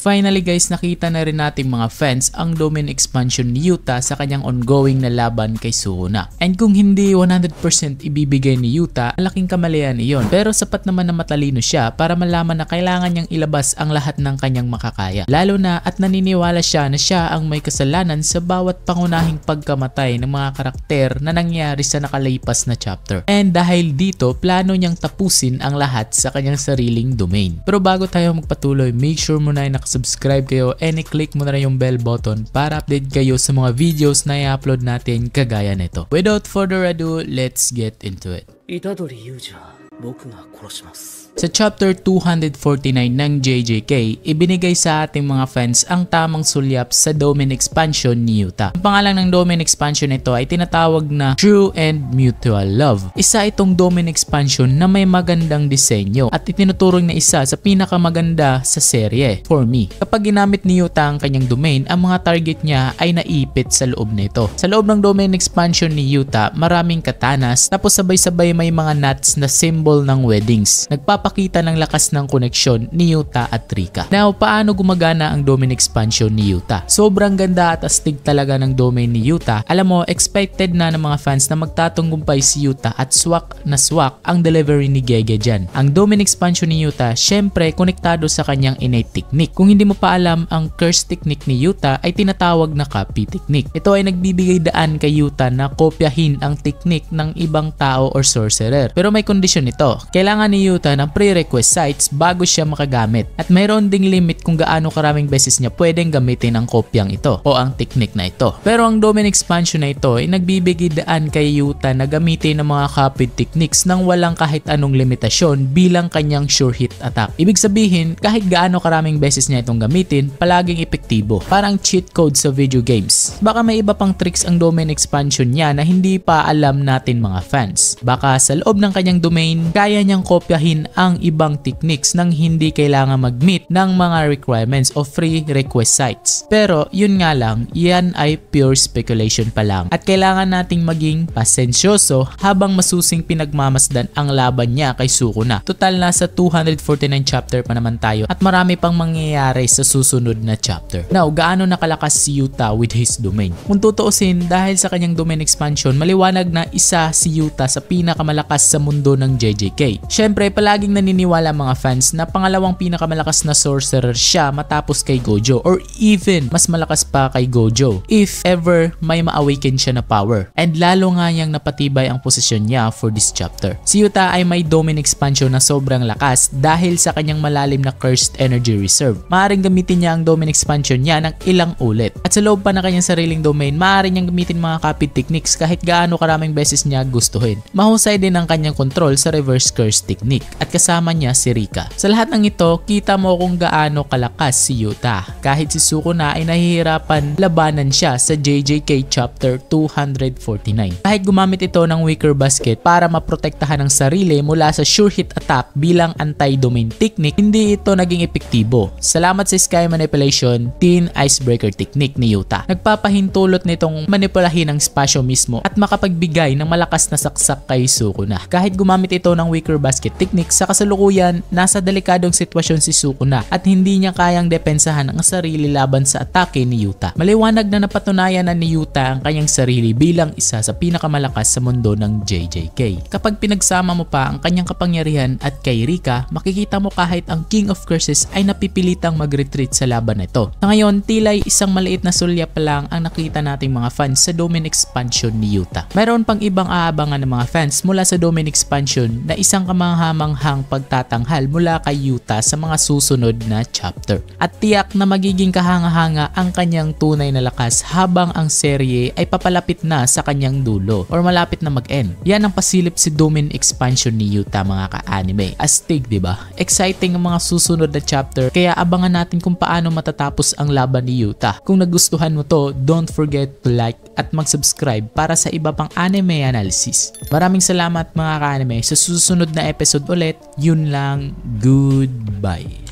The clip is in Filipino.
Finally guys, nakita na rin nating mga fans ang domain expansion ni Yuta sa kanyang ongoing na laban kay Sukuna. And kung hindi 100% ibibigay ni Yuta, malaking kamalian iyon. Pero sapat naman na matalino siya para malaman na kailangan niyang ilabas ang lahat ng kanyang makakaya. Lalo na at naniniwala siya na siya ang may kasalanan sa bawat pangunahing pagkamatay ng mga karakter na nangyari sa nakalipas na chapter. And dahil dito, plano niyang tapusin ang lahat sa kanyang sariling domain. Pero bago tayo magpatuloy, make sure muna ay nakasubscribe kayo and i-click mo na yung bell button para update kayo sa mga videos na i-upload natin kagaya nito. Without further ado, let's get into it. Sa chapter 249 ng JJK, ibinigay sa ating mga fans ang tamang sulyap sa domain expansion ni Yuta. Ang pangalan ng domain expansion nito ay tinatawag na True and Mutual Love. Isa itong domain expansion na may magandang disenyo at itinuturing na isa sa pinakamaganda sa serye for me. Kapag ginamit ni Yuta ang kanyang domain, ang mga target niya ay naipit sa loob nito. Sa loob ng domain expansion ni Yuta, maraming katanas tapos sabay-sabay may mga nuts na symbol ng weddings. Nagpapakita ng lakas ng koneksyon ni Yuta at Rika. Now, paano gumagana ang domain expansion ni Yuta? Sobrang ganda at astig talaga ng domain ni Yuta. Alam mo, expected na ng mga fans na magtatunggumpay si Yuta at swak na swak ang delivery ni Gege dyan. Ang domain expansion ni Yuta, syempre, konektado sa kanyang innate technique. Kung hindi mo pa alam, ang curse technique ni Yuta ay tinatawag na copy technique. Ito ay nagbibigay daan kay Yuta na kopyahin ang technique ng ibang tao or sorcerer. Pero may kondisyon ito. Kailangan ni Yuta ng pre-request sites bago siya makagamit. At mayroon ding limit kung gaano karaming beses niya pwedeng gamitin ang kopyang ito o ang technique na ito. Pero ang domain expansion na ito ay nagbibigay daan kay Yuta na gamitin ang mga copied techniques nang walang kahit anong limitasyon bilang kanyang sure hit attack. Ibig sabihin, kahit gaano karaming beses niya itong gamitin, palaging epektibo. Parang cheat code sa video games. Baka may iba pang tricks ang domain expansion niya na hindi pa alam natin mga fans. Baka sa loob ng kanyang domain, kaya niyang kopyahin ang ibang techniques nang hindi kailangan mag-meet ng mga requirements o free request sites. Pero yun nga lang, yan ay pure speculation pa lang at kailangan nating maging pasensyoso habang masusing pinagmamasdan ang laban niya kay Sukuna. Total nasa 249 chapter pa naman tayo at marami pang mangyayari sa susunod na chapter. Now, gaano nakalakas si Yuta with his domain? Kung tutuusin, dahil sa kanyang domain expansion, maliwanag na isa si Yuta sa pinakamalakas sa mundo ng JJK. Syempre, palaging naniniwala mga fans na pangalawang pinakamalakas na sorcerer siya matapos kay Gojo or even mas malakas pa kay Gojo if ever may ma-awaken siya na power. And lalo nga niyang napatibay ang posisyon niya for this chapter. Si Yuta ay may domain expansion na sobrang lakas dahil sa kanyang malalim na cursed energy reserve. Maaaring gamitin niya ang domain expansion niya ng ilang ulit. At sa loob pa ng kanyang sariling domain, maaari niyang gamitin mga copied techniques kahit gaano karaming beses niya gustuhin. Mahusay din ang kanyang control sa reverse curse technique at kasama niya si Rika. Sa lahat ng ito, kita mo kung gaano kalakas si Yuta. Kahit si Sukuna ay nahihirapan labanan siya sa JJK chapter 249. Kahit gumamit ito ng wicker basket para maprotektahan ang sarili mula sa sure hit attack bilang anti-domain technique, hindi ito naging epektibo. Salamat sa Sky Manipulation, Thin Icebreaker technique ni Yuta. Nagpapahintulot nitong manipulahin ang spasyo mismo at makapagbigay ng malakas na saksak kay Sukuna. Kahit gumamit ito ng wicker basket technique, sa kasalukuyan, nasa delikadong sitwasyon si Sukuna at hindi niya kayang depensahan ang sarili laban sa atake ni Yuta. Maliwanag na napatunayan na ni Yuta ang kanyang sarili bilang isa sa pinakamalakas sa mundo ng JJK. Kapag pinagsama mo pa ang kanyang kapangyarihan at kay Rika, makikita mo kahit ang King of Curses ay napipilitang mag-retreat sa laban na ito. Sa ngayon, tila'y isang maliit na sulya pa lang ang nakita nating mga fans sa domain expansion ni Yuta. Mayroon pang ibang aabangan ng mga fans mula sa domain expansion na isang kamanghamanghang pagtatanghal mula kay Yuta sa mga susunod na chapter. At tiyak na magiging kahanga-hanga ang kanyang tunay na lakas habang ang serye ay papalapit na sa kanyang dulo or malapit na mag-end. Yan ang pasilip si domain expansion ni Yuta mga ka-anime. Astig, diba? Exciting ang mga susunod na chapter kaya abangan natin kung paano matatapos ang laban ni Yuta. Kung nagustuhan mo to, don't forget to like at mag-subscribe para sa iba pang anime analysis. Maraming salamat mga ka-anime. Sa susunod na episode ulit, yun lang. Goodbye.